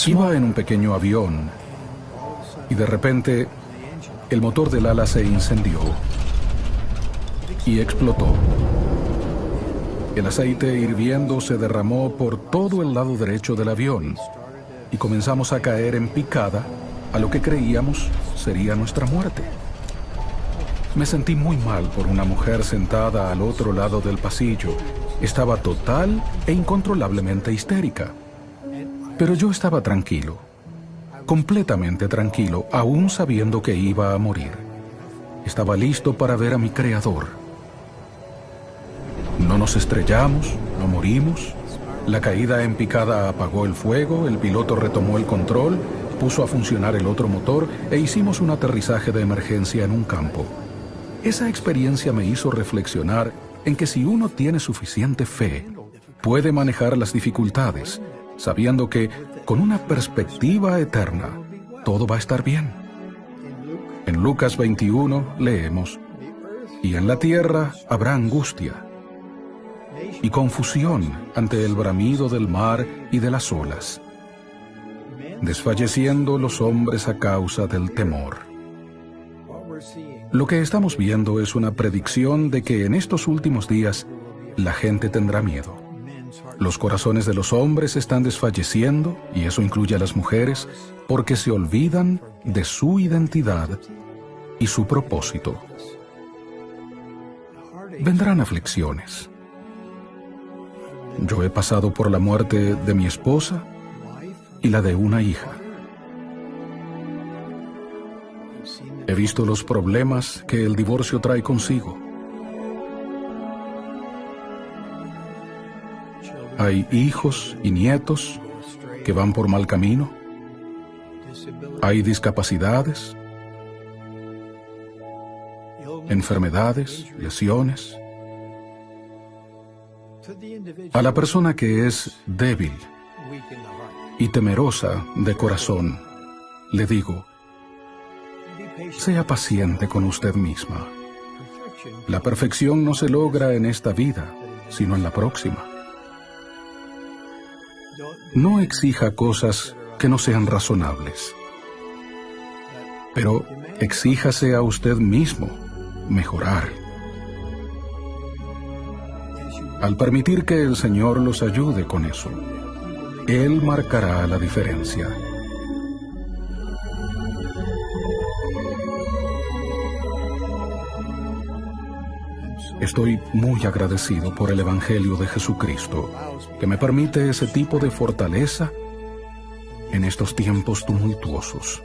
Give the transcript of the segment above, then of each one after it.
Iba en un pequeño avión y de repente el motor del ala se incendió y explotó. El aceite hirviendo se derramó por todo el lado derecho del avión y comenzamos a caer en picada a lo que creíamos sería nuestra muerte. Me sentí muy mal por una mujer sentada al otro lado del pasillo. Estaba total e incontrolablemente histérica. Pero yo estaba tranquilo, completamente tranquilo, aún sabiendo que iba a morir. Estaba listo para ver a mi Creador. No nos estrellamos, no morimos. La caída en picada apagó el fuego, el piloto retomó el control, puso a funcionar el otro motor e hicimos un aterrizaje de emergencia en un campo. Esa experiencia me hizo reflexionar en que si uno tiene suficiente fe, puede manejar las dificultades, sabiendo que, con una perspectiva eterna, todo va a estar bien. En Lucas 21 leemos: «Y en la tierra habrá angustia y confusión ante el bramido del mar y de las olas, desfalleciendo los hombres a causa del temor». Lo que estamos viendo es una predicción de que en estos últimos días la gente tendrá miedo. Los corazones de los hombres están desfalleciendo, y eso incluye a las mujeres, porque se olvidan de su identidad y su propósito. Vendrán aflicciones. Yo he pasado por la muerte de mi esposa y la de una hija. He visto los problemas que el divorcio trae consigo. Hay hijos y nietos que van por mal camino. Hay discapacidades, enfermedades, lesiones. A la persona que es débil y temerosa de corazón, le digo: sea paciente con usted misma. La perfección no se logra en esta vida, sino en la próxima. No exija cosas que no sean razonables, pero exíjase a usted mismo mejorar. Al permitir que el Señor los ayude con eso, Él marcará la diferencia. Estoy muy agradecido por el Evangelio de Jesucristo, que me permite ese tipo de fortaleza en estos tiempos tumultuosos.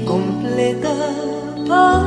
Completa paz.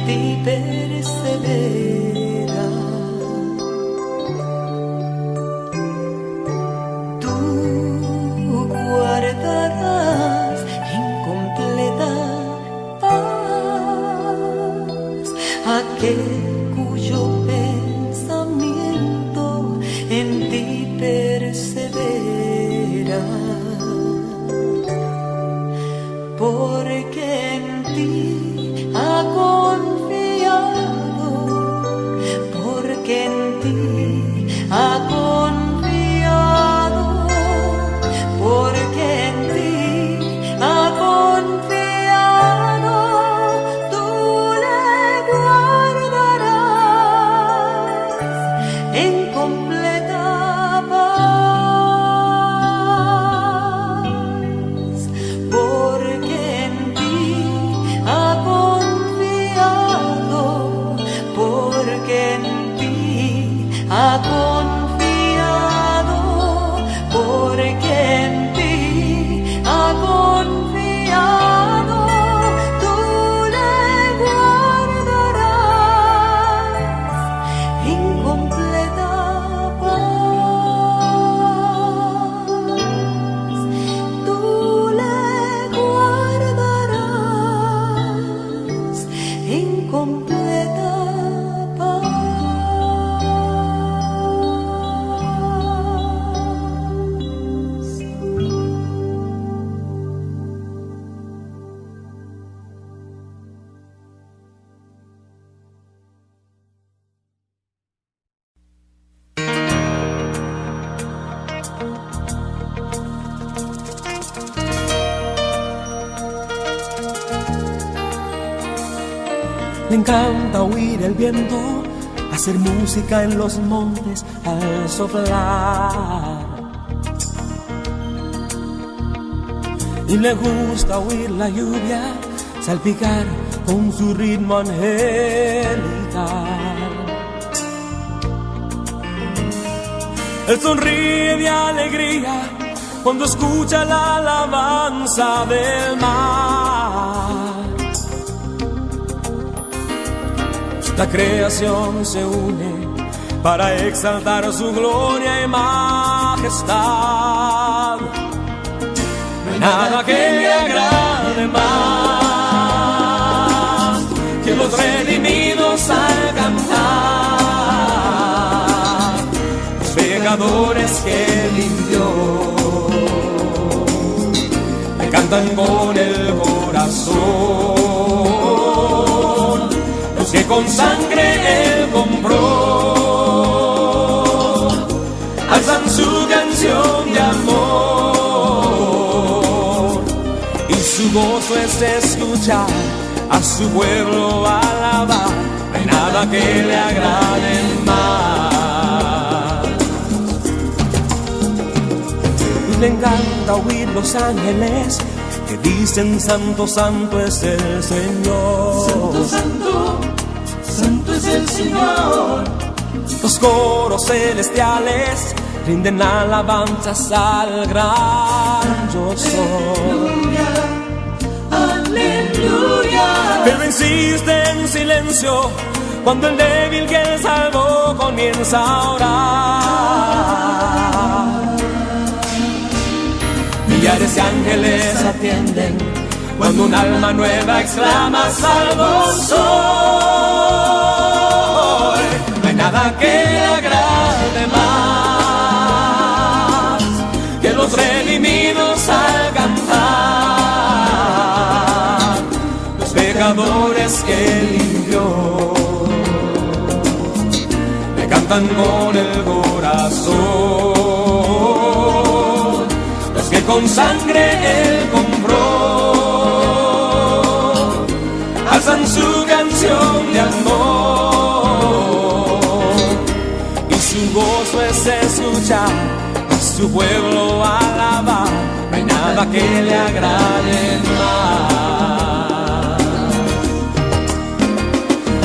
ti persevera. Tú guardarás en completa paz aquel cuyo pensamiento en ti persevera, porque en ti ha confiado, porque en ti ha confiado, porque en ti ha confiado, tú le guardarás en completa paz, porque en ti ha confiado, porque en ti ha confiado, porque en ti ha confiado, tú le guardarás en completa paz, tú le guardarás en completa paz. Le encanta oír el viento, hacer música en los montes al soplar. Y le gusta oír la lluvia salpicar con su ritmo angelical. Él sonríe de alegría cuando escucha la alabanza del mar. La creación se une para exaltar su gloria y majestad. No hay nada que le agrade más que los redimidos al cantar, los pecadores que limpió, le cantan con el corazón. Que con sangre él compró, alzan su canción de amor, y su gozo es escuchar a su pueblo alabar. No hay nada que le agrade más. Le encanta oír los ángeles que dicen santo, santo es el Señor. Santo, santo, santo es el Señor. Los coros celestiales rinden alabanzas al gran yo soy. Aleluya. Pero insiste en silencio cuando el débil que él salvó comienza a orar. Millares de ángeles atienden cuando un alma nueva exclama: salvo soy. No hay nada que le agrade más que los redimidos al cantar, los pecadores que limpió, le cantan con el corazón, los que con sangre él compró, alzan su canción de amor, y su gozo es escuchar a su pueblo alabar. No hay nada que le agrade más.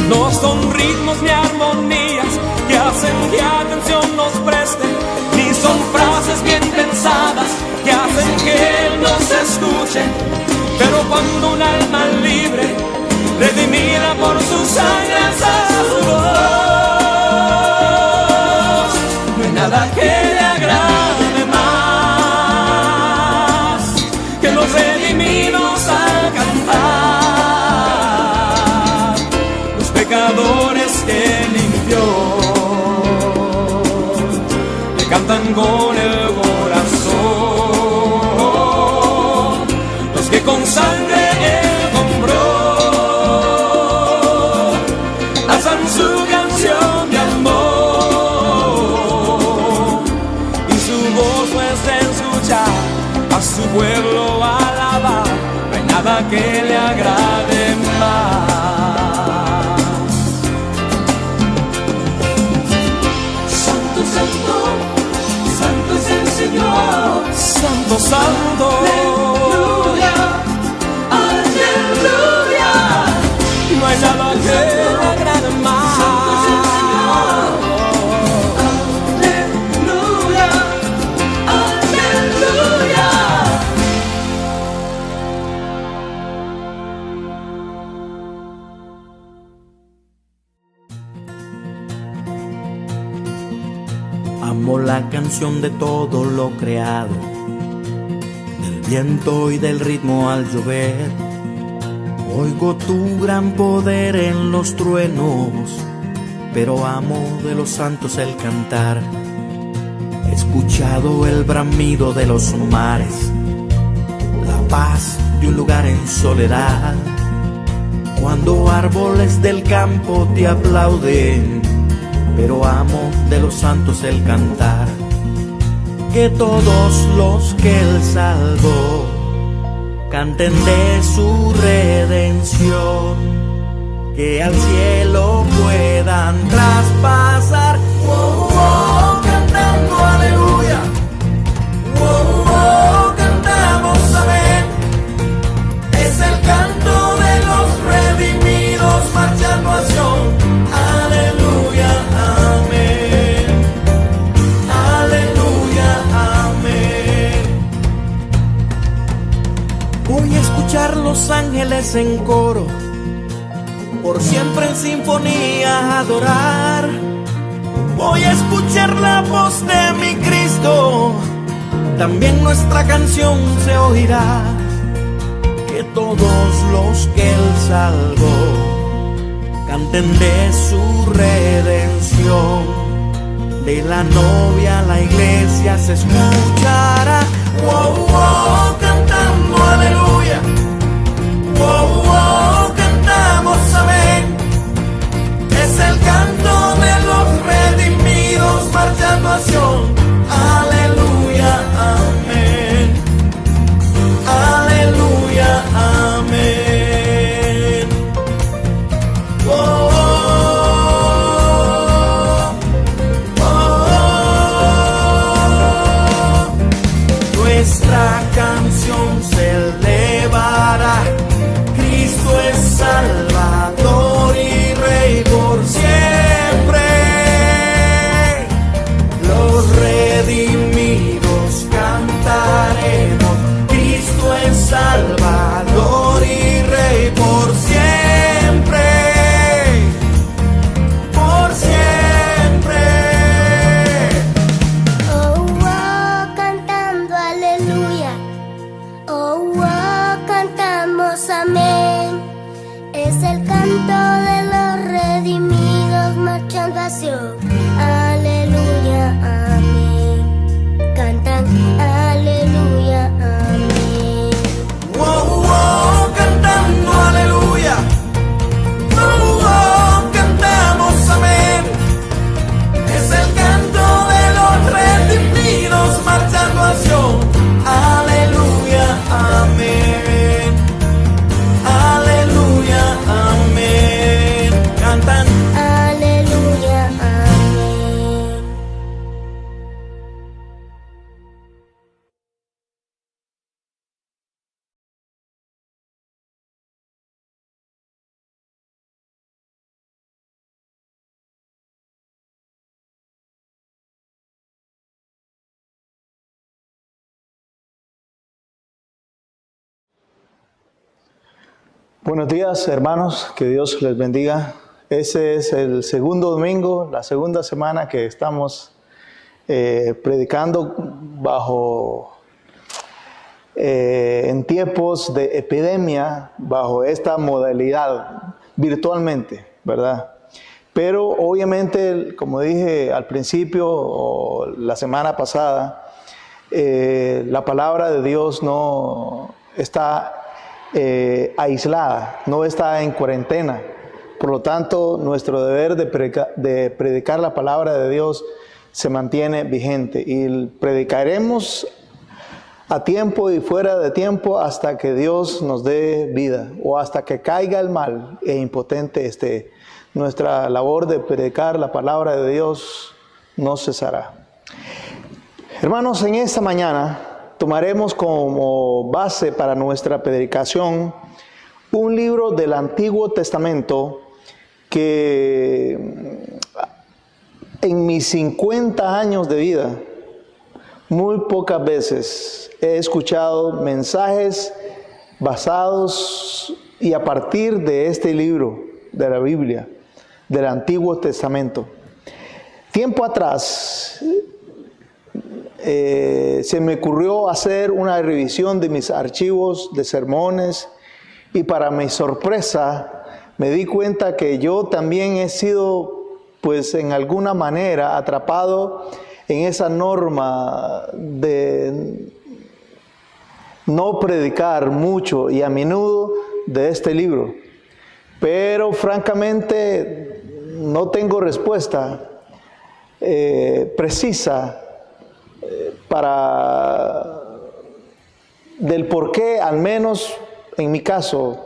No son ritmos ni armonías que hacen que atención nos preste, ni son frases bien pensadas que hacen que él nos escuche. Pero cuando un alma libre, redimida por su sangre, que le agrade más. Santo, santo, santo es el Señor. Santo, santo, Aleluya, aleluya. no hay nada que le agrade más. Santo es el Señor. Aleluya, aleluya. Amo la canción de todo lo creado, del viento y del ritmo al llover. Oigo tu gran poder en los truenos, pero amo de los santos el cantar. He escuchado el bramido de los mares, la paz de un lugar en soledad. Cuando árboles del campo te aplauden, pero amo de los santos el cantar. Que todos los que Él salvó canten de su redención, que al cielo puedan traspasar. Oh, oh, cantando aleluya. Oh, oh, cantamos amén. Es el canto de los redimidos marchando a Sion. Aleluya, amén. Aleluya, amén. Voy a escuchar los ángeles en coro, por siempre en sinfonía a adorar. Voy a escuchar la voz de mi Cristo, también nuestra canción se oirá. Que todos los que Él salvó canten de su redención. De la novia a la iglesia se escuchará. Wow, wow, cantando aleluya. Wow, wow, cantamos amén. Es el canto de los redimidos marchando a Sion. Aleluya, amén. Aleluya, amén. Oh, oh, oh. Nuestra canción se elevará. Cristo es Salvador y Rey por siempre. Los redimidos cantaremos. Cristo es Salvador y Rey por siempre. Por siempre. Oh, oh, cantando aleluya. Oh, oh, cantamos amén. Es el canto de los redimidos marchando a Sion. Aleluya, amén. Cantan aleluya, amén. Wow, wow, cantando aleluya. Wow, wow, cantamos amén. Es el canto de los redimidos marchando a Sion. Aleluya, amén. Aleluya, amén. Cantan Aleluya, amén. Buenos días, hermanos, que Dios les bendiga. Ese es el segundo domingo, la segunda semana que estamos predicando en tiempos de epidemia, bajo esta modalidad, virtualmente, ¿verdad? Pero obviamente, como dije al principio o la semana pasada, la palabra de Dios no está aislada, no está en cuarentena. Por lo tanto, nuestro deber de predicar la palabra de Dios se mantiene vigente y predicaremos a tiempo y fuera de tiempo, hasta que Dios nos dé vida o hasta que caiga el mal e impotente esté. Nuestra labor de predicar la palabra de Dios no cesará. Hermanos, en esta mañana tomaremos como base para nuestra predicación un libro del Antiguo Testamento que en mis 50 años de vida, muy pocas veces he escuchado mensajes basados y a partir de este libro de la Biblia, del Antiguo Testamento. Tiempo atrás se me ocurrió hacer una revisión de mis archivos de sermones y para mi sorpresa me di cuenta que yo también he sido, pues en alguna manera, atrapado en esa norma de no predicar mucho y a menudo de este libro. Pero francamente no tengo respuesta precisa del por qué, al menos en mi caso,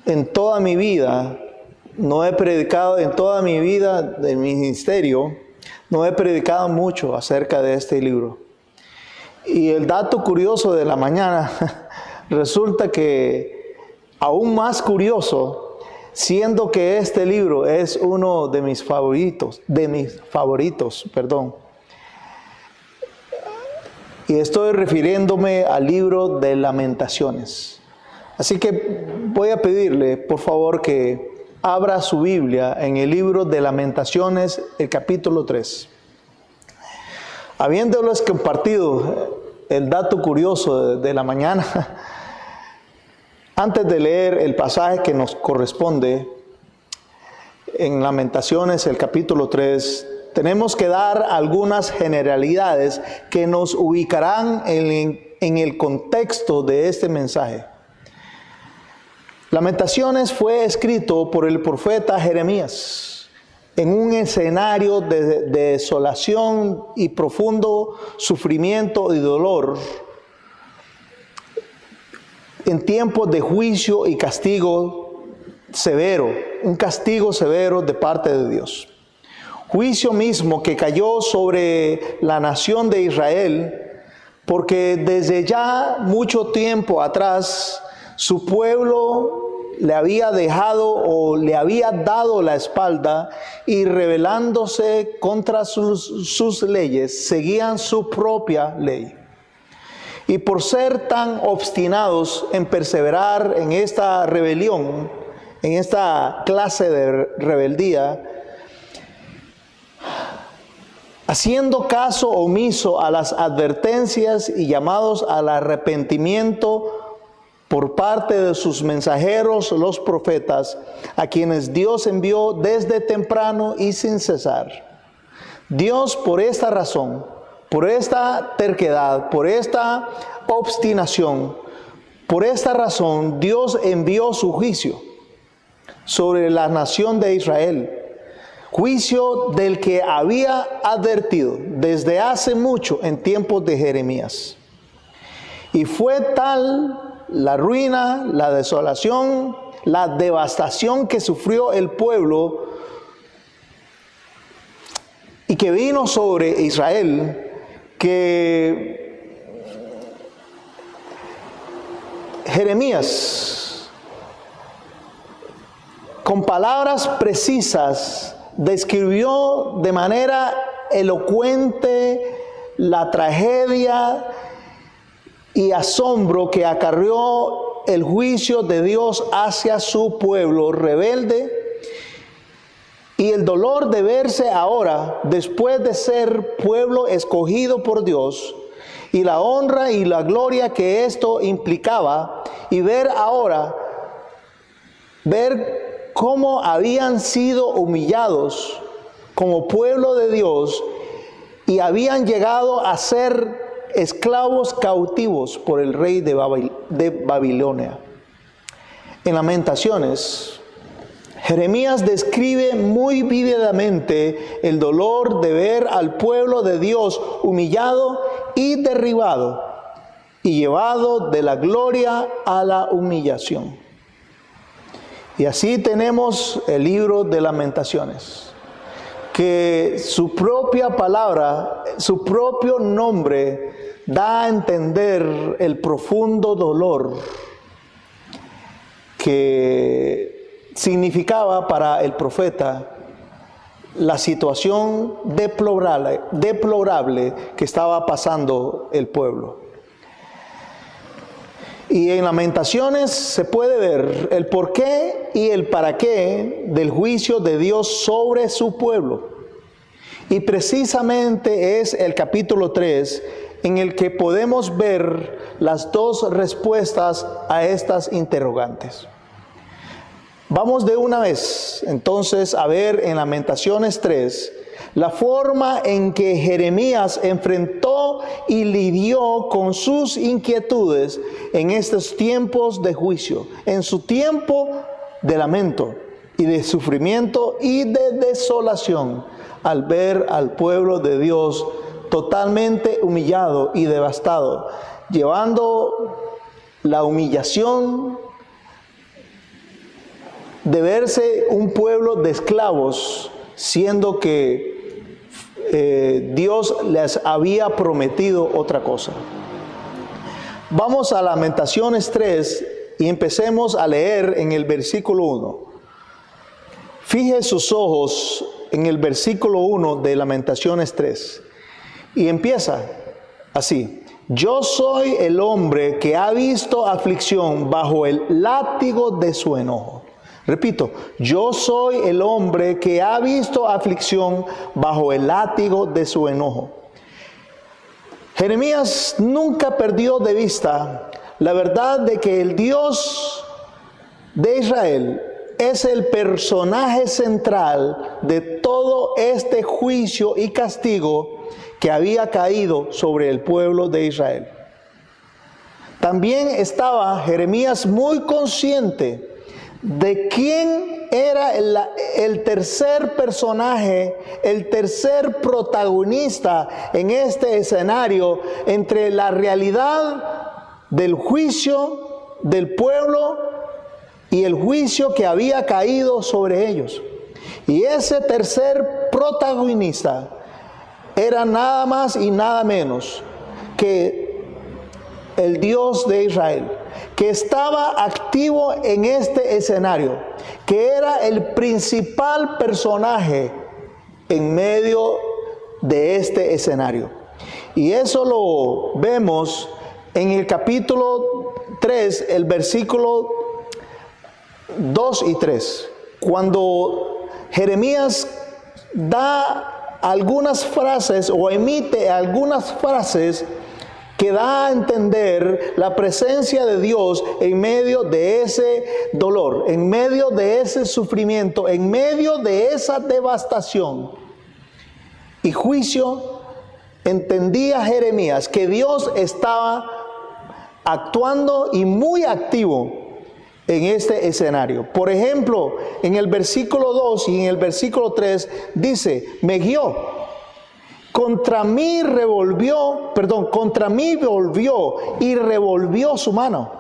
en toda mi vida, no he predicado, en toda mi vida del ministerio, no he predicado mucho acerca de este libro. Y el dato curioso de la mañana resulta que aún más curioso, siendo que este libro es uno de mis favoritos, Y estoy refiriéndome al libro de Lamentaciones. Así que voy a pedirle, por favor, que abra su Biblia en el libro de Lamentaciones, el capítulo 3. Habiéndoles compartido el dato curioso de la mañana, antes de leer el pasaje que nos corresponde en Lamentaciones, el capítulo 3, tenemos que dar algunas generalidades que nos ubicarán en el contexto de este mensaje. Lamentaciones fue escrito por el profeta Jeremías en un escenario de desolación y profundo sufrimiento y dolor, en tiempos de juicio y castigo severo, un castigo severo de parte de Dios. Juicio mismo que cayó sobre la nación de Israel, porque desde ya mucho tiempo atrás su pueblo le había dejado o le había dado la espalda y rebelándose contra sus leyes, seguían su propia ley. Y por ser tan obstinados en perseverar en esta rebelión, en esta clase de rebeldía, haciendo caso omiso a las advertencias y llamados al arrepentimiento por parte de sus mensajeros, los profetas, a quienes Dios envió desde temprano y sin cesar. Dios, por esta razón, por esta terquedad, por esta obstinación, por esta razón, Dios envió su juicio sobre la nación de Israel. Juicio del que había advertido desde hace mucho en tiempos de Jeremías. Y fue tal la ruina, la desolación, la devastación que sufrió el pueblo y que vino sobre Israel, que Jeremías, con palabras precisas, describió de manera elocuente la tragedia y asombro que acarreó el juicio de Dios hacia su pueblo rebelde y el dolor de verse ahora, después de ser pueblo escogido por Dios, y la honra y la gloria que esto implicaba, y ver cómo habían sido humillados como pueblo de Dios y habían llegado a ser esclavos cautivos por el rey de Babilonia. En Lamentaciones, Jeremías describe muy vívidamente el dolor de ver al pueblo de Dios humillado y derribado y llevado de la gloria a la humillación. Y así tenemos el libro de Lamentaciones, que su propia palabra, su propio nombre, da a entender el profundo dolor que significaba para el profeta la situación deplorable que estaba pasando el pueblo. Y en Lamentaciones se puede ver el porqué y el para qué del juicio de Dios sobre su pueblo. Y precisamente es el capítulo 3 en el que podemos ver las dos respuestas a estas interrogantes. Vamos de una vez entonces a ver en Lamentaciones 3 la forma en que Jeremías enfrentó y lidió con sus inquietudes en estos tiempos de juicio, en su tiempo de lamento y de sufrimiento y de desolación, al ver al pueblo de Dios totalmente humillado y devastado, llevando la humillación de verse un pueblo de esclavos, siendo que Dios les había prometido otra cosa. Vamos a Lamentaciones 3 y empecemos a leer en el versículo 1. Fije sus ojos en el versículo 1 de Lamentaciones 3 y empieza así: yo soy el hombre que ha visto aflicción bajo el látigo de su enojo. Repito, yo soy el hombre que ha visto aflicción bajo el látigo de su enojo. Jeremías nunca perdió de vista la verdad de que el Dios de Israel es el personaje central de todo este juicio y castigo que había caído sobre el pueblo de Israel. También estaba Jeremías muy consciente de quién era el tercer personaje, el tercer protagonista en este escenario entre la realidad del juicio del pueblo y el juicio que había caído sobre ellos. Y ese tercer protagonista era nada más y nada menos que el Dios de Israel, que estaba activo en este escenario, que era el principal personaje en medio de este escenario. Y eso lo vemos en el capítulo 3, el versículo 2 y 3, cuando Jeremías da algunas frases o emite algunas frases que da a entender la presencia de Dios en medio de ese dolor, en medio de ese sufrimiento, en medio de esa devastación y juicio. Entendía Jeremías que Dios estaba actuando y muy activo en este escenario. Por ejemplo, en el versículo 2 y en el versículo 3 dice: me guió. Contra mí volvió y revolvió su mano.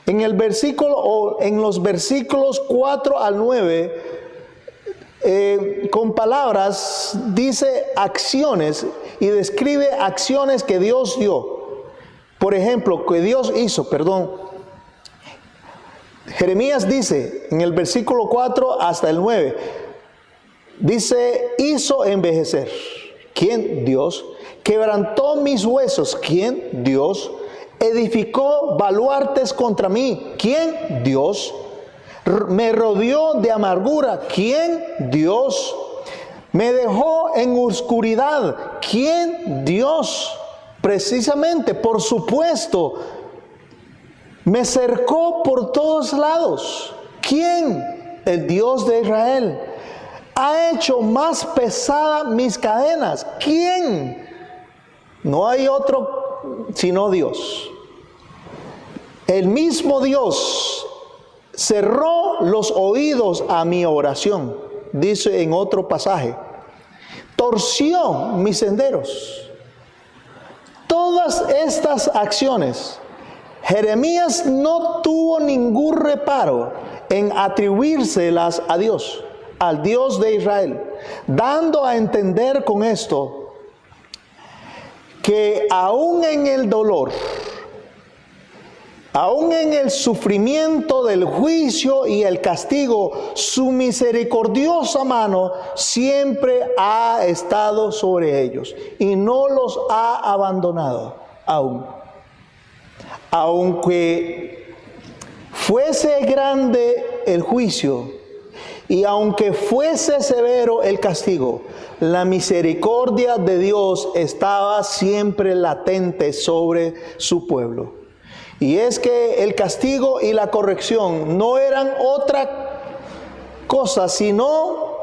En los versículos 4 al 9, con palabras dice acciones y describe acciones que Dios dio. Por ejemplo, que Dios hizo, Jeremías dice en el versículo 4 hasta el 9, dice: hizo envejecer. ¿Quién? Dios. Quebrantó mis huesos. ¿Quién? Dios. Edificó baluartes contra mí. ¿Quién? Dios. Me rodeó de amargura. ¿Quién? Dios. Me dejó en oscuridad. ¿Quién? Dios. Precisamente, por supuesto, me cercó por todos lados. ¿Quién? El Dios de Israel. Ha hecho más pesada mis cadenas. ¿Quién? No hay otro sino Dios. El mismo Dios cerró los oídos a mi oración, dice en otro pasaje. Torció mis senderos. Todo todas estas acciones, Jeremías no tuvo ningún reparo en atribuírselas a Dios, al Dios de Israel, dando a entender con esto que aún en el dolor, aún en el sufrimiento del juicio y el castigo, su misericordiosa mano siempre ha estado sobre ellos y no los ha abandonado aún. Aunque fuese grande el juicio y aunque fuese severo el castigo, la misericordia de Dios estaba siempre latente sobre su pueblo. Y es que el castigo y la corrección no eran otra cosa, sino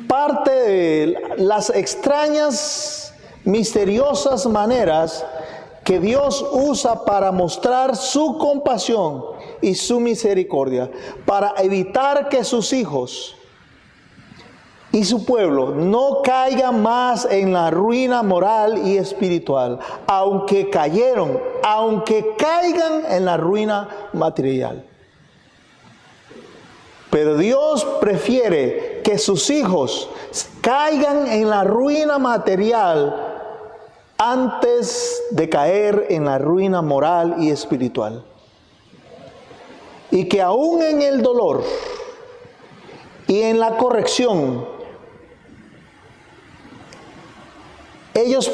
parte de las extrañas, misteriosas maneras que Dios usa para mostrar su compasión y su misericordia, para evitar que sus hijos y su pueblo no caigan más en la ruina moral y espiritual, aunque caigan en la ruina material. Pero Dios prefiere que sus hijos caigan en la ruina material antes de caer en la ruina moral y espiritual. Y que aún en el dolor y en la corrección, ellos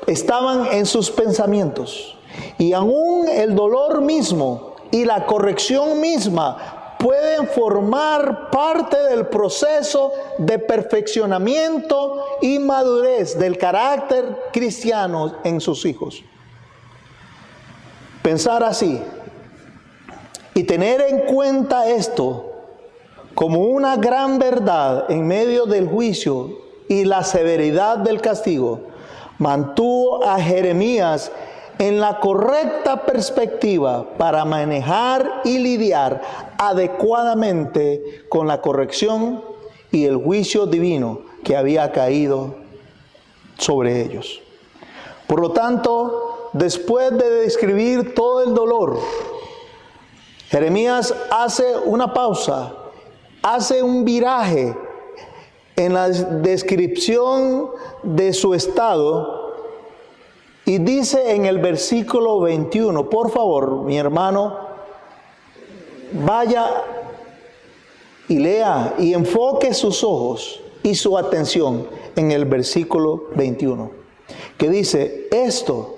estaban en sus pensamientos. Y aún el dolor mismo y la corrección misma pueden formar parte del proceso de perfeccionamiento y madurez del carácter cristiano en sus hijos. Pensar así y tener en cuenta esto como una gran verdad en medio del juicio y la severidad del castigo, mantuvo a Jeremías en la correcta perspectiva para manejar y lidiar adecuadamente con la corrección y el juicio divino que había caído sobre ellos. Por lo tanto, después de describir todo el dolor, Jeremías hace una pausa, hace un viraje en la descripción de su estado. Y dice en el versículo 21, por favor, mi hermano, vaya y lea y enfoque sus ojos y su atención en el versículo 21, que dice: esto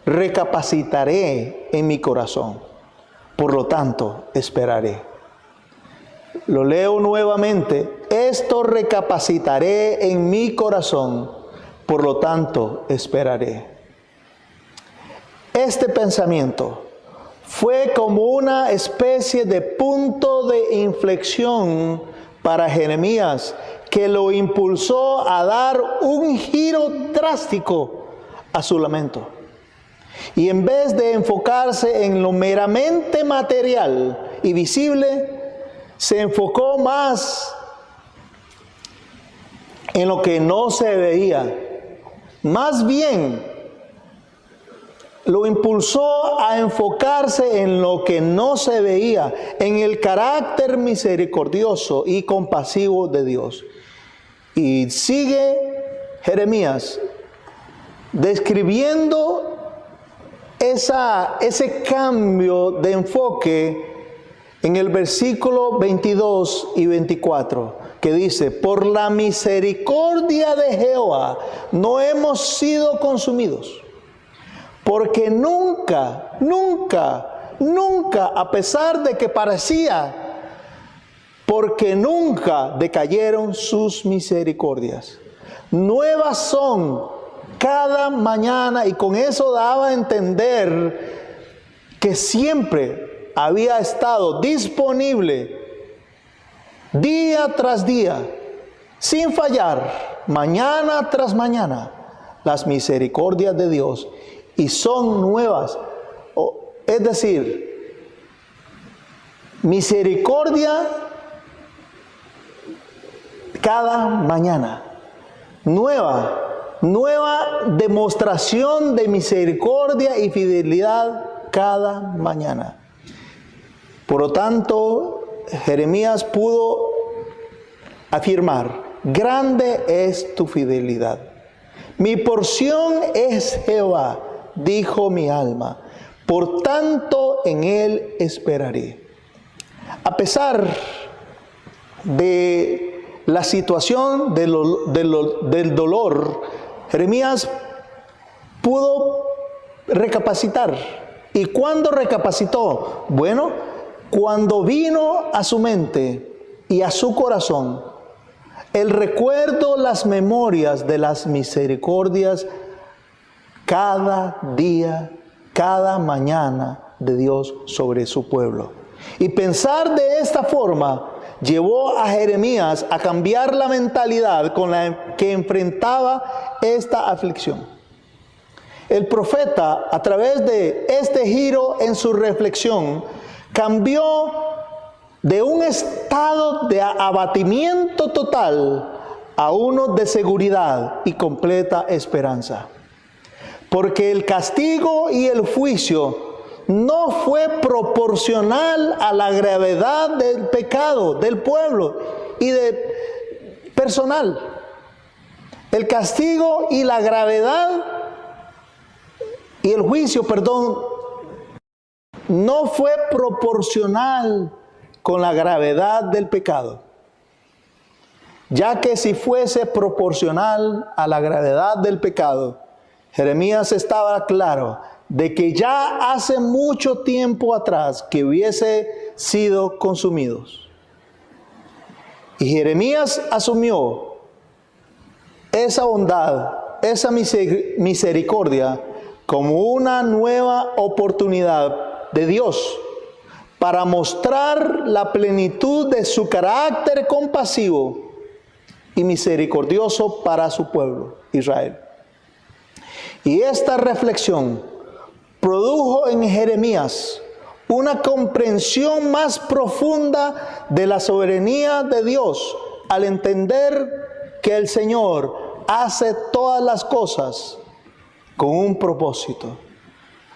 recapacitaré en mi corazón, por lo tanto esperaré. Lo leo nuevamente: esto recapacitaré en mi corazón, por lo tanto esperaré. Este pensamiento fue como una especie de punto de inflexión para Jeremías, que lo impulsó a dar un giro drástico a su lamento. Y en vez de enfocarse en lo meramente material y visible, se enfocó más en lo que no se veía. Más bien, lo impulsó a enfocarse en lo que no se veía, en el carácter misericordioso y compasivo de Dios. Y sigue Jeremías describiendo ese cambio de enfoque en el versículo 22 y 24, que dice: por la misericordia de Jehová no hemos sido consumidos, porque nunca, a pesar de que parecía, porque nunca decayeron sus misericordias. Nuevas son cada mañana, y con eso daba a entender que siempre había estado disponible día tras día, sin fallar, mañana tras mañana, las misericordias de Dios. Y son nuevas, es decir, misericordia cada mañana, nueva nueva demostración de misericordia y fidelidad cada mañana. Por lo tanto, Jeremías pudo afirmar: grande es tu fidelidad. Mi porción es Jehová, dijo mi alma, por tanto en él esperaré. A pesar de la situación del dolor, Jeremías pudo recapacitar. ¿Y cuándo recapacitó? Bueno, cuando vino a su mente y a su corazón el recuerdo, las memorias de las misericordias cada día, cada mañana de Dios sobre su pueblo. Y pensar de esta forma llevó a Jeremías a cambiar la mentalidad con la que enfrentaba esta aflicción. El profeta, a través de este giro en su reflexión, cambió de un estado de abatimiento total a uno de seguridad y completa esperanza. Porque el castigo y el juicio no fue proporcional a la gravedad del pecado del pueblo y personal. El castigo y la gravedad y el juicio, no fue proporcional con la gravedad del pecado. Ya que si fuese proporcional a la gravedad del pecado, Jeremías estaba claro de que ya hace mucho tiempo atrás que hubiese sido consumidos. Y Jeremías asumió esa bondad, esa misericordia como una nueva oportunidad de Dios para mostrar la plenitud de su carácter compasivo y misericordioso para su pueblo, Israel. Y esta reflexión produjo en Jeremías una comprensión más profunda de la soberanía de Dios al entender que el Señor hace todas las cosas con un propósito.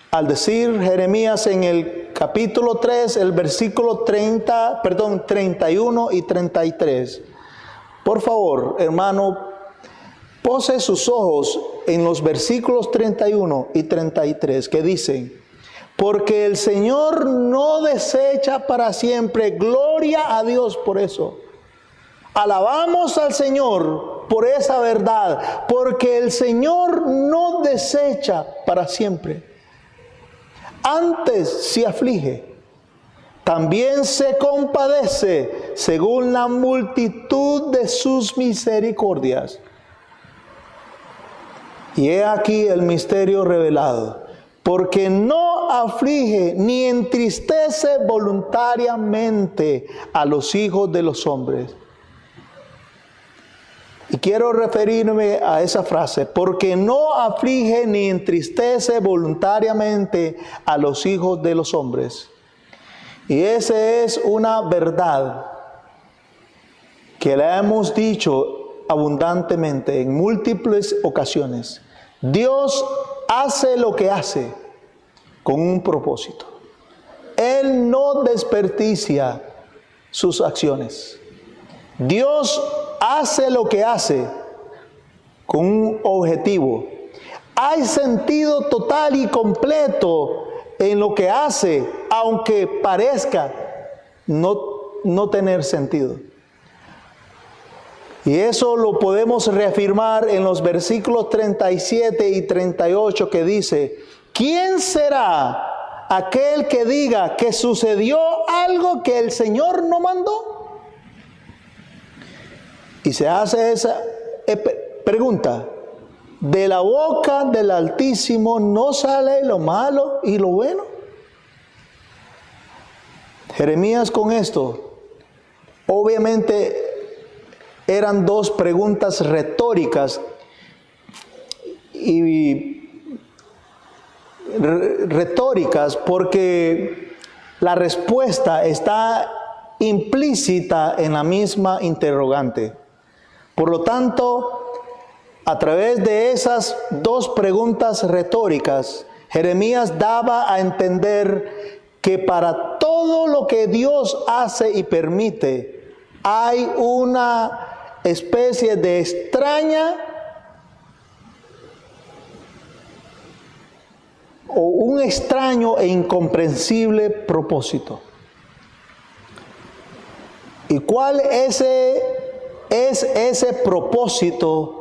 Al decir Jeremías en el capítulo 3, el versículo 31 y 33. Por favor, hermano, pose sus ojos en los versículos 31 y 33 que dicen: porque el Señor no desecha para siempre. Gloria a Dios por eso. Alabamos al Señor por esa verdad, porque el Señor no desecha para siempre. Antes se aflige, también se compadece según la multitud de sus misericordias. Y he aquí el misterio revelado, porque no aflige ni entristece voluntariamente a los hijos de los hombres. Y quiero referirme a esa frase: porque no aflige ni entristece voluntariamente a los hijos de los hombres. Y esa es una verdad que la hemos dicho abundantemente en múltiples ocasiones. Dios hace lo que hace con un propósito. Él no desperdicia sus acciones. Dios hace lo que hace con un objetivo. Hay sentido total y completo en lo que hace, aunque parezca no tener sentido. Y eso lo podemos reafirmar en los versículos 37 y 38 que dice: ¿quién será aquel que diga que sucedió algo que el Señor no mandó? Y se hace esa pregunta: ¿de la boca del Altísimo no sale lo malo y lo bueno? Jeremías con esto, obviamente eran dos preguntas retóricas porque la respuesta está implícita en la misma interrogante. Por lo tanto, A través de esas dos preguntas retóricas, Jeremías daba a entender que para todo lo que Dios hace y permite, hay una especie de extraña o un extraño e incomprensible propósito. ¿Y cuál es ese propósito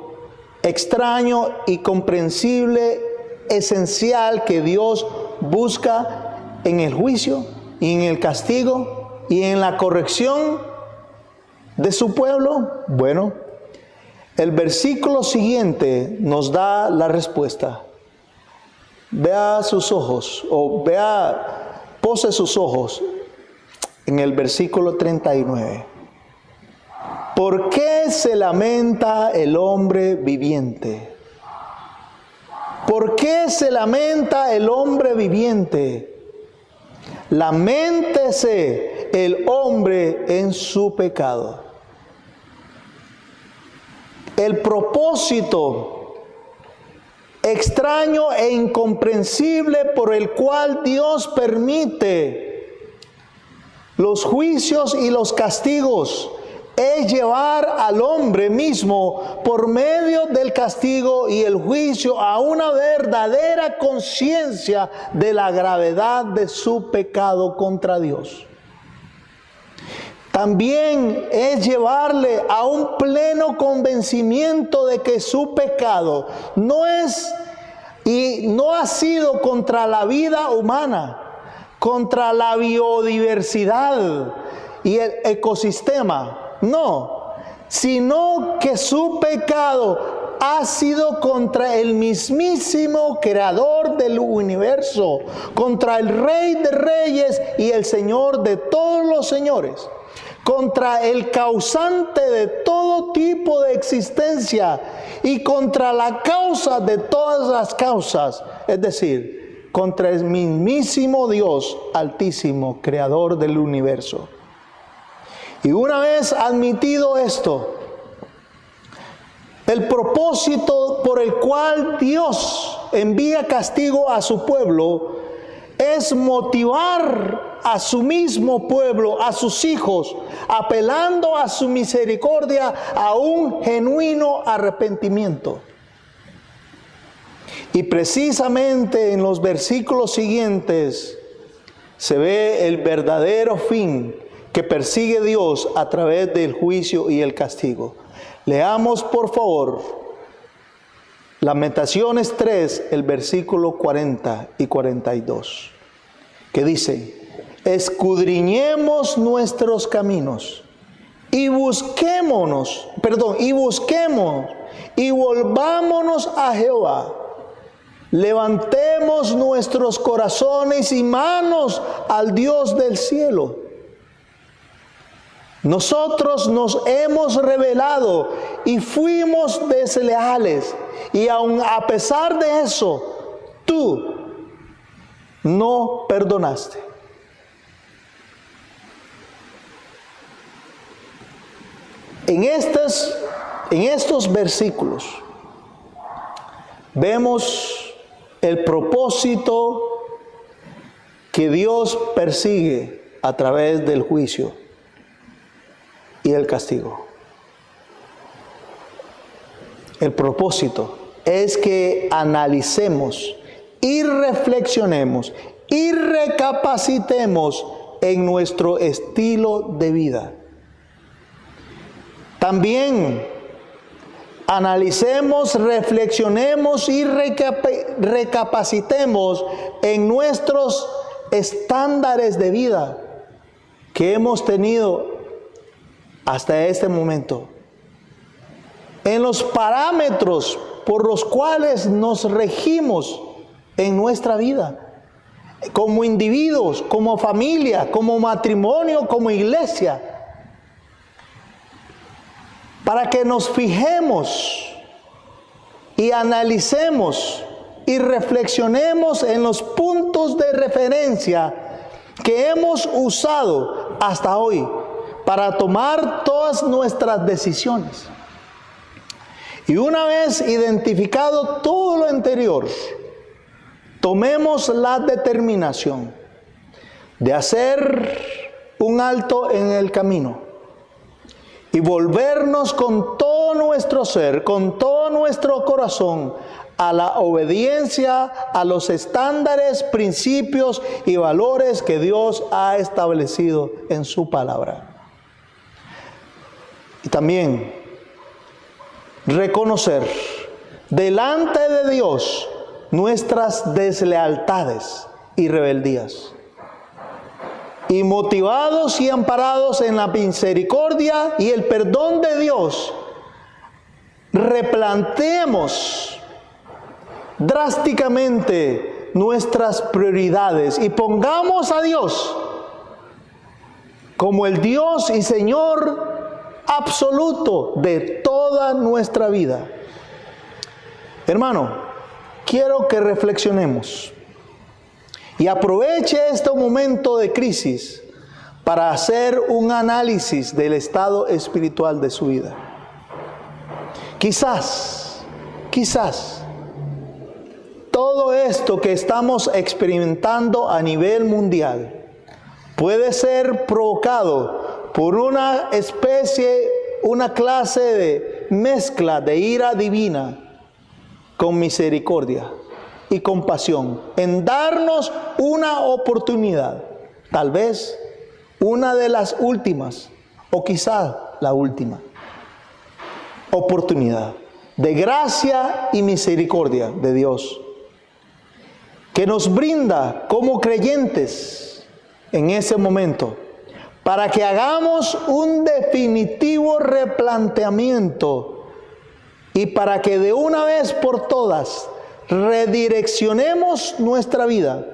extraño y comprensible, esencial, que Dios busca en el juicio y en el castigo y en la corrección de su pueblo? Bueno, el versículo siguiente nos da la respuesta. Vea sus ojos, pose sus ojos en el versículo 39. ¿Por qué se lamenta el hombre viviente? ¿Por qué se lamenta el hombre viviente? Laméntese el hombre en su pecado. El propósito extraño e incomprensible por el cual Dios permite los juicios y los castigos es llevar al hombre mismo por medio del castigo y el juicio a una verdadera conciencia de la gravedad de su pecado contra Dios. También es llevarle a un pleno convencimiento de que su pecado no es y no ha sido contra la vida humana, contra la biodiversidad y el ecosistema. No, sino que su pecado ha sido contra el mismísimo creador del universo, contra el Rey de Reyes y el Señor de todos los señores, contra el causante de todo tipo de existencia y contra la causa de todas las causas, es decir, contra el mismísimo Dios Altísimo, creador del universo. Y una vez admitido esto, el propósito por el cual Dios envía castigo a su pueblo es motivar a su mismo pueblo, a sus hijos, apelando a su misericordia, a un genuino arrepentimiento. Y precisamente en los versículos siguientes se ve el verdadero fin que persigue Dios a través del juicio y el castigo. Leamos por favor Lamentaciones 3, el versículo 40 y 42, que dice: escudriñemos nuestros caminos y busquemos y volvámonos a Jehová. Levantemos nuestros corazones y manos al Dios del cielo. Nosotros nos hemos rebelado y fuimos desleales, y aun a pesar de eso, tú no perdonaste. En estos versículos vemos el propósito que Dios persigue a través del juicio y el castigo. El propósito es que analicemos y reflexionemos y recapacitemos en nuestro estilo de vida. También analicemos, reflexionemos y recapacitemos en nuestros estándares de vida que hemos tenido hasta este momento, en los parámetros por los cuales nos regimos en nuestra vida, como individuos, como familia, como matrimonio, como iglesia, para que nos fijemos y analicemos y reflexionemos en los puntos de referencia que hemos usado hasta hoy para tomar todas nuestras decisiones. Y una vez identificado todo lo anterior, tomemos la determinación de hacer un alto en el camino y volvernos con todo nuestro ser, con todo nuestro corazón, a la obediencia a los estándares, principios y valores que Dios ha establecido en su palabra. Y también reconocer delante de Dios nuestras deslealtades y rebeldías. Y motivados y amparados en la misericordia y el perdón de Dios, replanteemos drásticamente nuestras prioridades y pongamos a Dios como el Dios y Señor absoluto de toda nuestra vida. Hermano, quiero que reflexionemos y aproveche este momento de crisis para hacer un análisis del estado espiritual de su vida. Quizás todo esto que estamos experimentando a nivel mundial puede ser provocado por una clase de mezcla de ira divina con misericordia y compasión, en darnos una oportunidad, tal vez una de las últimas, o quizás la última oportunidad de gracia y misericordia de Dios, que nos brinda como creyentes en ese momento, para que hagamos un definitivo replanteamiento y para que de una vez por todas redireccionemos nuestra vida,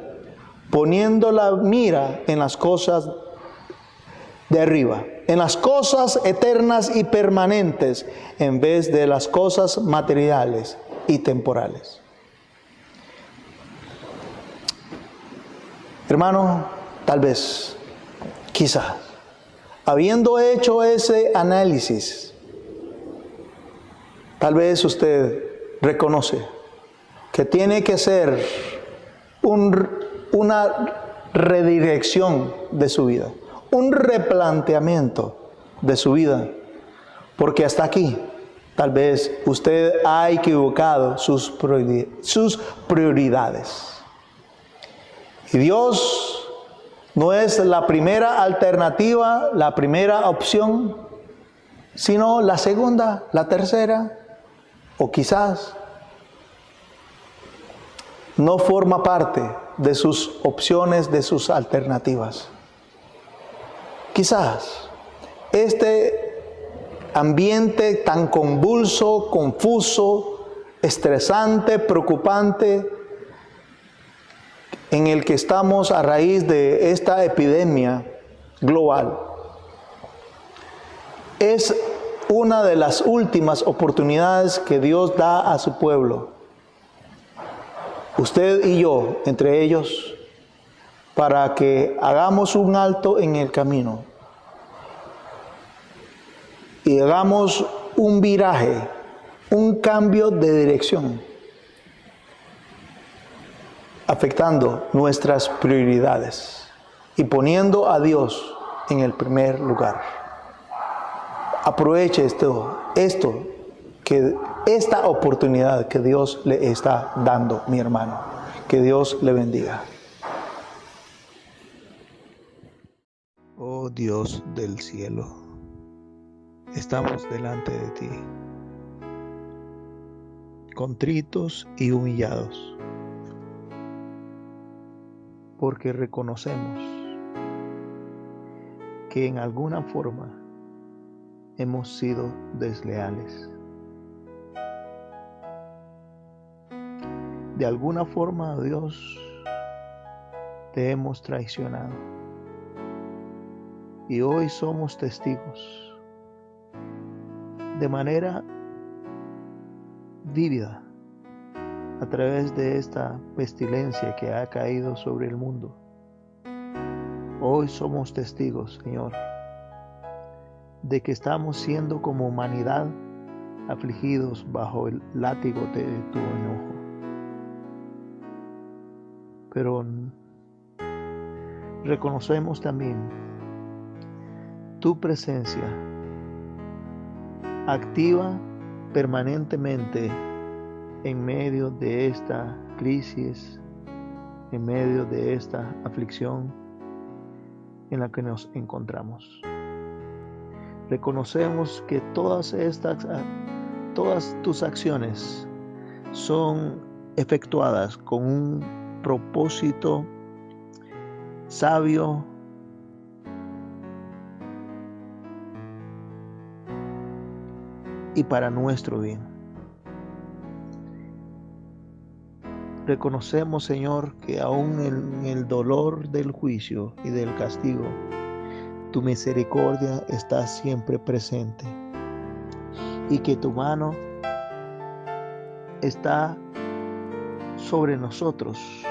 poniendo la mira en las cosas de arriba, en las cosas eternas y permanentes, en vez de las cosas materiales y temporales. Hermano, tal vez, quizás, habiendo hecho ese análisis, tal vez usted reconoce que tiene que ser una redirección de su vida, un replanteamiento de su vida, porque hasta aquí tal vez usted ha equivocado sus prioridades. Y Dios no es la primera alternativa, la primera opción, sino la segunda, la tercera, o quizás no forma parte de sus opciones, de sus alternativas. Quizás este ambiente tan convulso, confuso, estresante, preocupante, en el que estamos a raíz de esta epidemia global, es una de las últimas oportunidades que Dios da a su pueblo, usted y yo, entre ellos, para que hagamos un alto en el camino y hagamos un viraje, un cambio de dirección, afectando nuestras prioridades y poniendo a Dios en el primer lugar. Aproveche esta oportunidad que Dios le está dando, mi hermano. Que Dios le bendiga. Oh Dios del cielo, estamos delante de ti, contritos y humillados, porque reconocemos que en alguna forma hemos sido desleales. De alguna forma, Dios, te hemos traicionado. Y hoy somos testigos de manera vívida a través de esta pestilencia que ha caído sobre el mundo. Hoy somos testigos, Señor, de que estamos siendo como humanidad afligidos bajo el látigo de tu enojo. Pero reconocemos también tu presencia activa permanentemente en medio de esta crisis, en medio de esta aflicción en la que nos encontramos. Reconocemos que todas tus acciones son efectuadas con un propósito sabio y para nuestro bien. Reconocemos, Señor, que aún en el dolor del juicio y del castigo, tu misericordia está siempre presente y que tu mano está sobre nosotros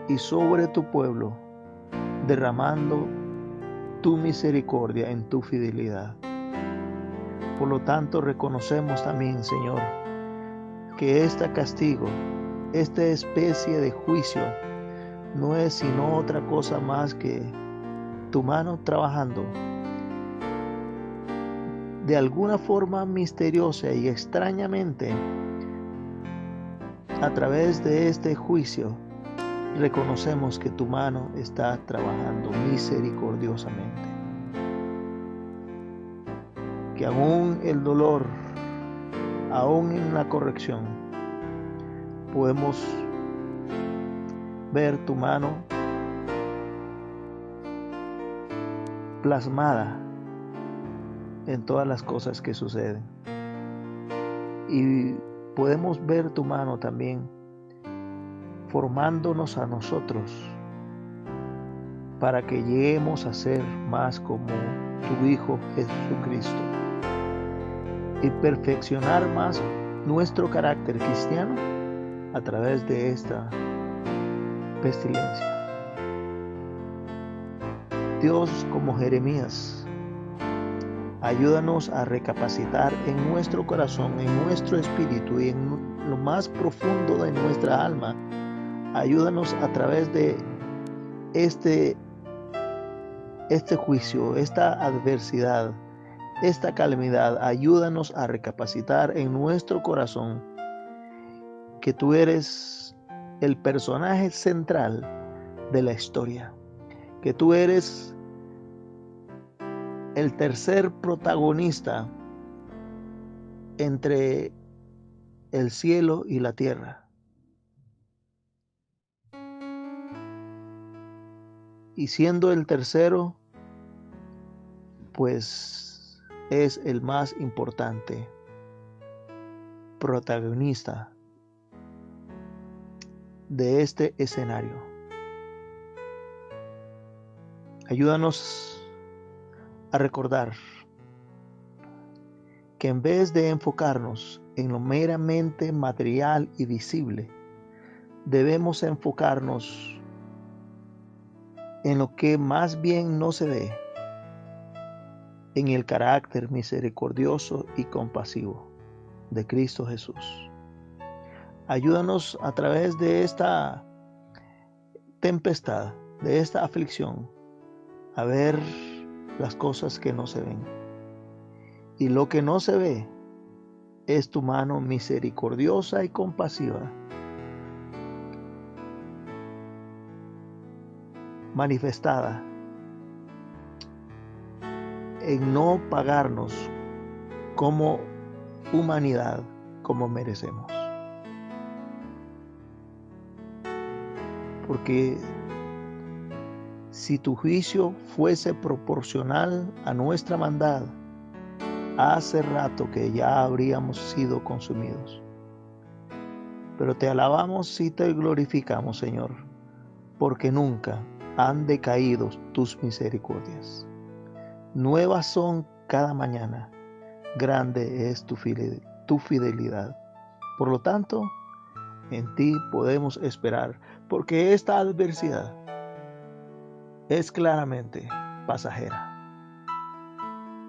y sobre tu pueblo, derramando tu misericordia en tu fidelidad. Por lo tanto, reconocemos también, Señor, que este castigo, esta especie de juicio, no es sino otra cosa más que tu mano trabajando de alguna forma misteriosa y extrañamente a través de este juicio. Reconocemos que tu mano está trabajando misericordiosamente, que aún el dolor, aún en la corrección, podemos ver tu mano plasmada en todas las cosas que suceden. Y podemos ver tu mano también formándonos a nosotros para que lleguemos a ser más como tu Hijo Jesucristo y perfeccionar más nuestro carácter cristiano a través de esta pestilencia. Dios, como Jeremías, ayúdanos a recapacitar en nuestro corazón, en nuestro espíritu y en lo más profundo de nuestra alma. Ayúdanos a través de este juicio, esta adversidad, esta calamidad. Ayúdanos a recapacitar en nuestro corazón que tú eres el personaje central de la historia, que tú eres el tercer protagonista entre el cielo y la tierra. Y siendo el tercero, pues es el más importante protagonista de este escenario. Ayúdanos a recordar que en vez de enfocarnos en lo meramente material y visible, debemos enfocarnos en lo que más bien no se ve, en el carácter misericordioso y compasivo de Cristo Jesús. Ayúdanos a través de esta tempestad, de esta aflicción, a ver las cosas que no se ven. Y lo que no se ve es tu mano misericordiosa y compasiva, manifestada en no pagarnos como humanidad como merecemos. Porque si tu juicio fuese proporcional a nuestra maldad, hace rato que ya habríamos sido consumidos. Pero te alabamos y te glorificamos, Señor, porque nunca han decaído tus misericordias. Nuevas son cada mañana, grande es tu fidelidad. Por lo tanto, en ti podemos esperar, porque esta adversidad es claramente pasajera.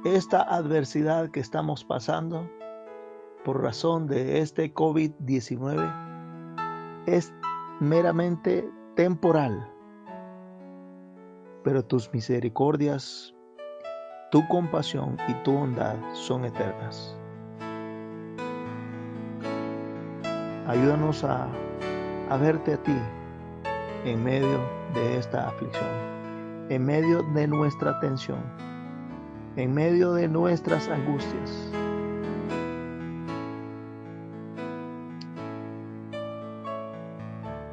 Esta adversidad que estamos pasando por razón de este COVID-19 es meramente temporal, pero tus misericordias, tu compasión y tu bondad son eternas. Ayúdanos a verte a ti en medio de esta aflicción, en medio de nuestra tensión, en medio de nuestras angustias.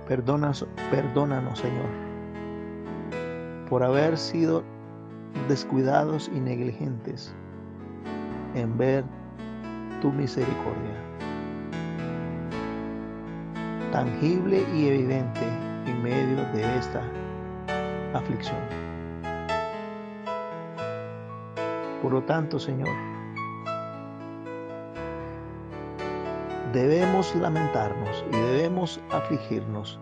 Perdónanos, Señor, por haber sido descuidados y negligentes en ver tu misericordia, tangible y evidente en medio de esta aflicción. Por lo tanto, Señor, debemos lamentarnos y debemos afligirnos,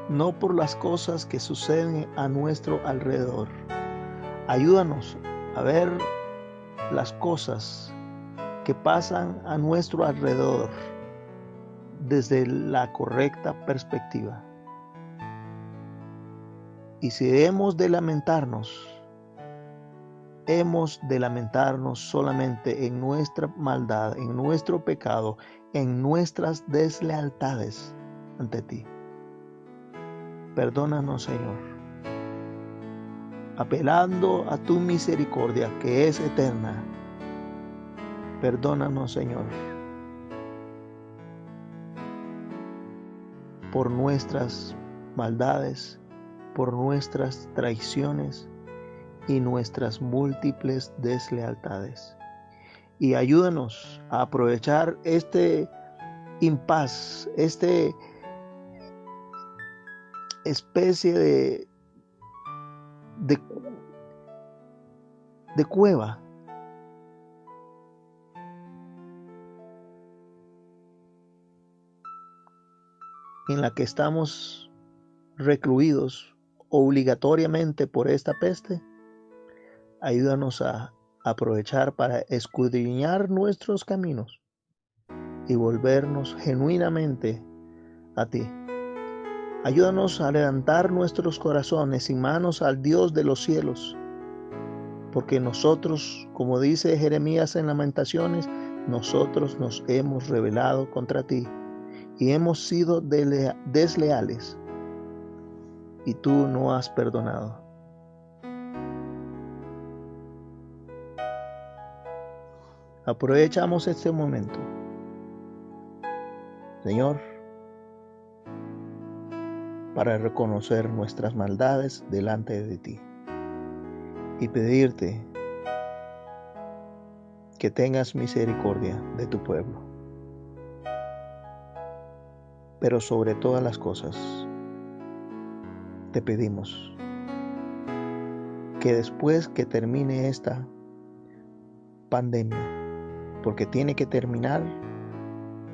no por las cosas que suceden a nuestro alrededor. Ayúdanos a ver las cosas que pasan a nuestro alrededor desde la correcta perspectiva. Y si hemos de lamentarnos solamente en nuestra maldad, en nuestro pecado, en nuestras deslealtades ante ti. Perdónanos, Señor, apelando a tu misericordia que es eterna. Perdónanos, Señor, por nuestras maldades, por nuestras traiciones y nuestras múltiples deslealtades. Y ayúdanos a aprovechar este impas, este especie de cueva en la que estamos recluidos obligatoriamente por esta peste. Ayúdanos a aprovechar para escudriñar nuestros caminos y volvernos genuinamente a ti. Ayúdanos a levantar nuestros corazones y manos al Dios de los cielos, porque nosotros, como dice Jeremías en Lamentaciones, nosotros nos hemos rebelado contra ti y hemos sido desleales, y tú no has perdonado. Aprovechamos este momento, Señor, para reconocer nuestras maldades delante de ti y pedirte que tengas misericordia de tu pueblo. Pero sobre todas las cosas, te pedimos que después que termine esta pandemia, porque tiene que terminar,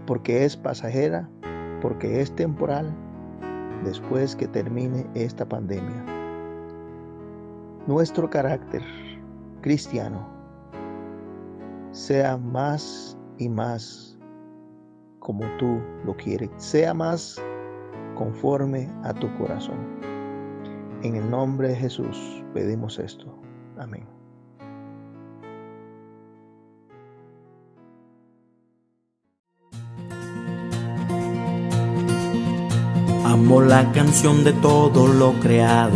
porque es pasajera, porque es temporal, después que termine esta pandemia, nuestro carácter cristiano sea más y más como tú lo quieres, sea más conforme a tu corazón. En el nombre de Jesús pedimos esto. Amén. Amo la canción de todo lo creado,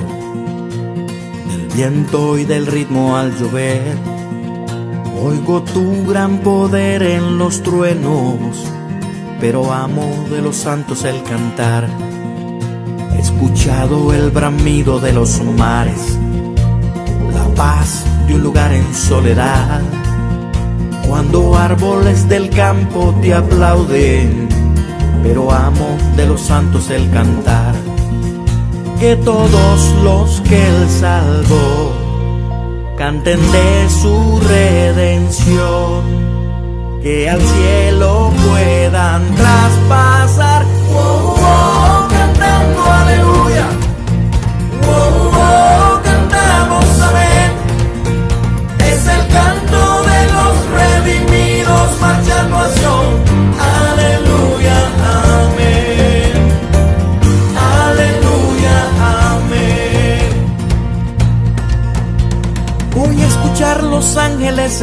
del viento y del ritmo al llover. Oigo tu gran poder en los truenos, pero amo de los santos el cantar. He escuchado el bramido de los mares, la paz de un lugar en soledad. Cuando árboles del campo te aplauden, pero amo de los santos el cantar. Que todos los que él salvó canten de su redención, que al cielo puedan traspasar. Oh, oh, cantando aleluya. Oh, oh, cantamos amén. Es el canto de los redimidos marchando a Sion.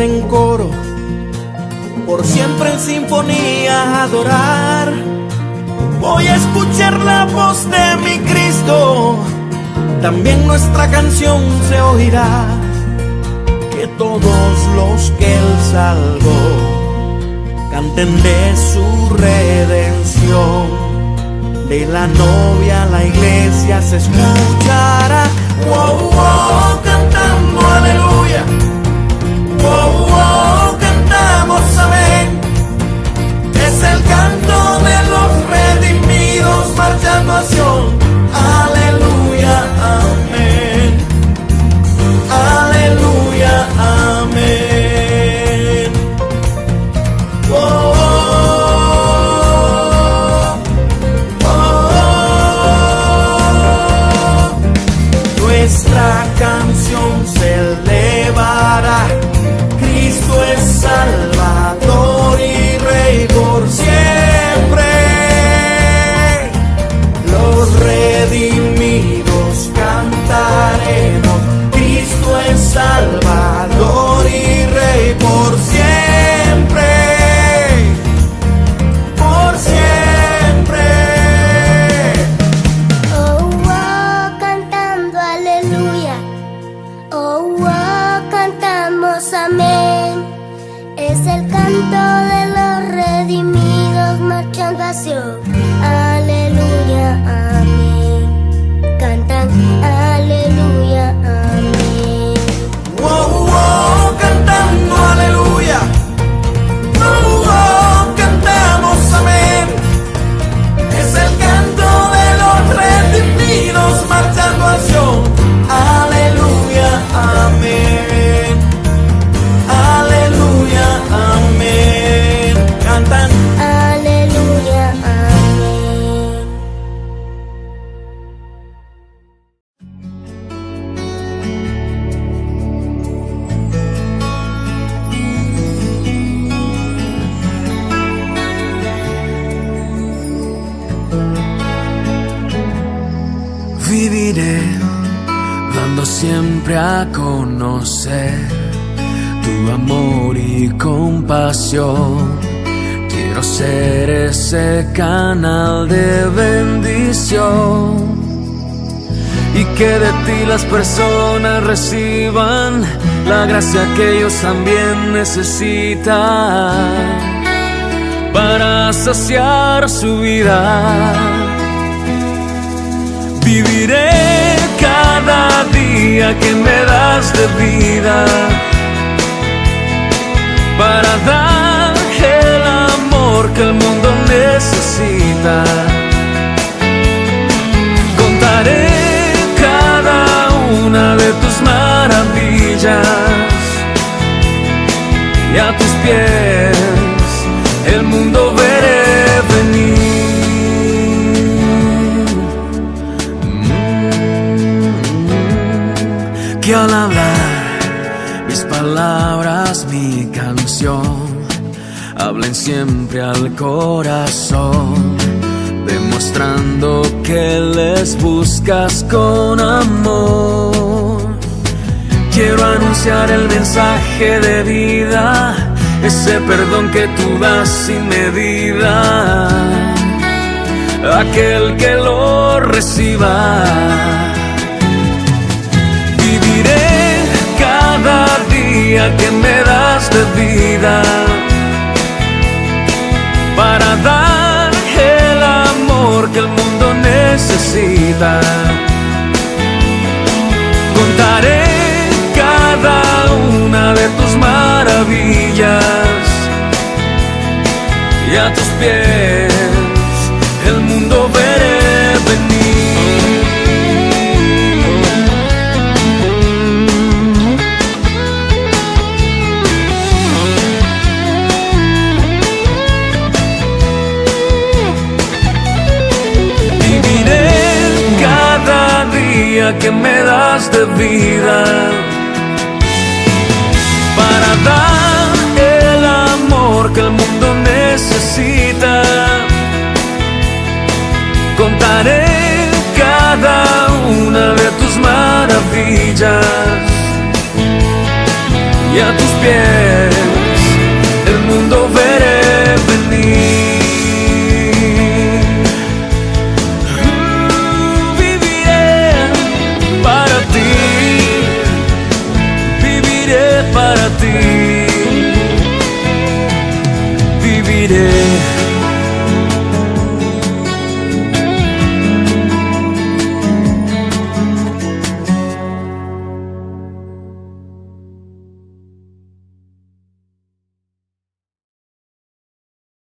en coro, por siempre en sinfonía adorar. Voy a escuchar la voz de mi Cristo, también nuestra canción se oirá. Que todos los que Él salvó canten de su redención. De la novia la iglesia se escuchará. Wow, wow, cantando aleluya. Wow, wow, cantamos amén. Es el canto de los redimidos marchando a Sion. Aleluya, amén. Aleluya, amén. Oh, nuestra canción se elevará. Cristo es Salvador y Rey por siempre. Los redimidos cantaremos. Cristo es Salvador y Rey por siempre. Por siempre. Oh, wow, cantando aleluya. Oh, wow, cantamos amén. Es el canto de los redimidos marchando a Sion. Aleluya, amén. Cantan aleluya, amén. Wow, wow, cantando aleluya. Wow, wow, cantamos amén. Es el canto de los redimidos marchando a Sion. Aleluya, amén. Aleluya, amén. Cantan Aleluya, amén. Viviré dando siempre a conocer tu amor y compasión. Quiero ser ese canal de bendición y que de ti las personas reciban la gracia que ellos también necesitan para saciar su vida. Viviré cada día que me das de vida para dar el amor que el mundo necesita. Contaré cada una de tus maravillas y a tus pies el mundo veré venir. Que al hablar mis palabras, mi canción, hablen siempre al corazón, demostrando que les buscas con amor. Quiero anunciar el mensaje de vida, ese perdón que tú das sin medida, aquel que lo reciba. Viviré cada día que me das de vida para dar el amor que el mundo necesita. Contaré cada una de tus maravillas y a tus pies el mundo veré venir. Viviré cada día que me das de vida para dar el amor que el mundo necesita. Contaré cada una de tus maravillas y a tus pies iré